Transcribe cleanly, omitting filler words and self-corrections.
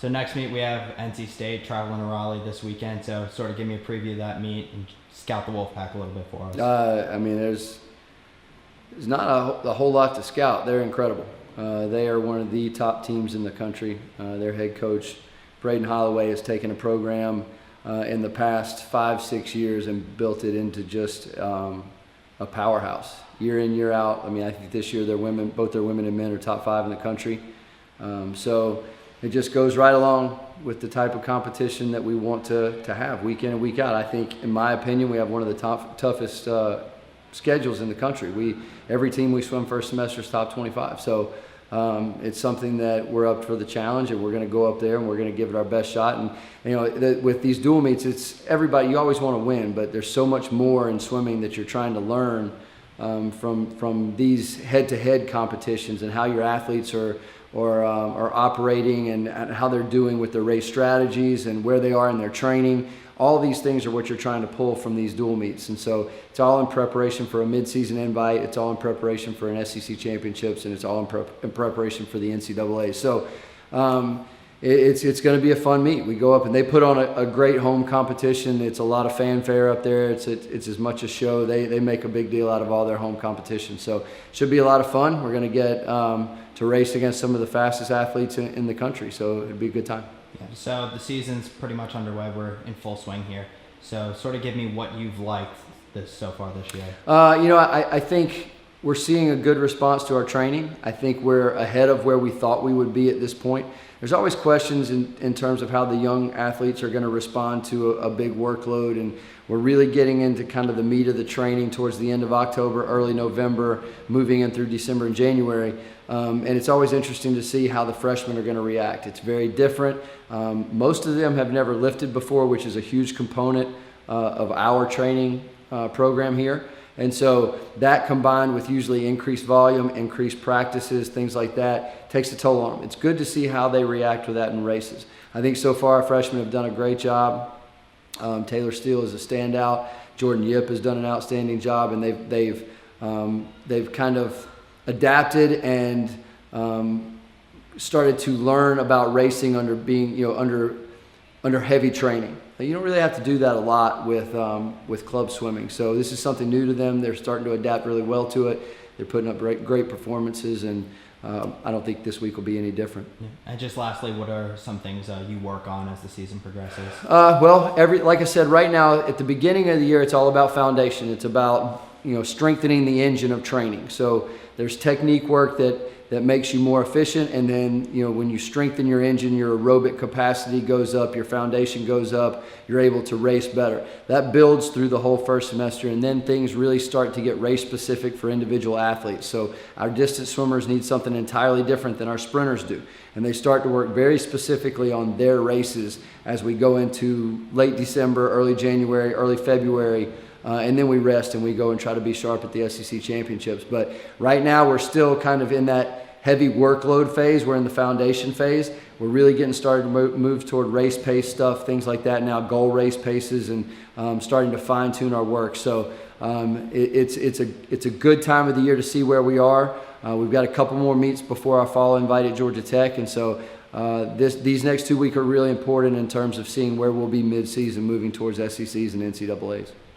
So next meet we have NC State traveling to Raleigh this weekend. So sort of give me a preview of that meet and scout the Wolfpack a little bit for us. There's not a whole lot to scout. They're incredible. They are one of the top teams in the country. Their head coach, Braden Holloway, has taken a program in the past 5-6 years and built it into just a powerhouse. Year in, year out. I think this year both their women and men are top 5 in the country. So it just goes right along with the type of competition that we want to have week in and week out. I think, in my opinion, we have one of the toughest schedules in the country. Every team we swim first semester is top 25. So it's something that we're up for the challenge, and we're going to go up there and we're going to give it our best shot. And with these dual meets, it's everybody. You always want to win, but there's so much more in swimming that you're trying to learn from these head-to-head competitions, and how your athletes are operating, and how they're doing with their race strategies and where they are in their training. All these things are what you're trying to pull from these dual meets. And so it's all in preparation for a mid-season invite. It's all in preparation for an SEC championships, and it's all in preparation for the NCAA. So it's going to be a fun meet. We go up and they put on a great home competition. It's a lot of fanfare up there. It's as much a show. They make a big deal out of all their home competition. So it should be a lot of fun. We're going to get to race against some of the fastest athletes in the country. So it'd be a good time. Yeah, so the season's pretty much underway. We're in full swing here. So sort of give me what you've liked so far this year. I think we're seeing a good response to our training. I think we're ahead of where we thought we would be at this point. There's always questions in terms of how the young athletes are going to respond to a big workload, and we're really getting into kind of the meat of the training towards the end of October, early November, moving in through December and January. And it's always interesting to see how the freshmen are going to react. It's very different. Most of them have never lifted before, which is a huge component of our training program here. And so that, combined with usually increased volume, increased practices, things like that, takes a toll on them. It's good to see how they react with that in races. I think so far our freshmen have done a great job. Taylor Steele is a standout. Jordan Yip has done an outstanding job, and they've kind of adapted and started to learn about racing under heavy training. You don't really have to do that a lot with club swimming. So this is something new to them. They're starting to adapt really well to it. They're putting up great performances, and I don't think this week will be any different. Yeah. And just lastly, what are some things you work on as the season progresses? Like I said, right now at the beginning of the year, it's all about foundation. It's about strengthening the engine of training. So there's technique work that makes you more efficient, and then when you strengthen your engine, your aerobic capacity goes up, your foundation goes up, you're able to race better. That builds through the whole first semester, and then things really start to get race specific for individual athletes. So our distance swimmers need something entirely different than our sprinters do, and they start to work very specifically on their races as we go into late December, early January, early February. And then we rest and we go and try to be sharp at the SEC championships. But right now we're still kind of in that heavy workload phase. We're in the foundation phase. We're really getting started to move toward race pace stuff, things like that now, goal race paces, and starting to fine tune our work. So it's a good time of the year to see where we are. We've got a couple more meets before our fall invite at Georgia Tech, and so these next 2 weeks are really important in terms of seeing where we'll be mid-season moving towards SECs and NCAAs.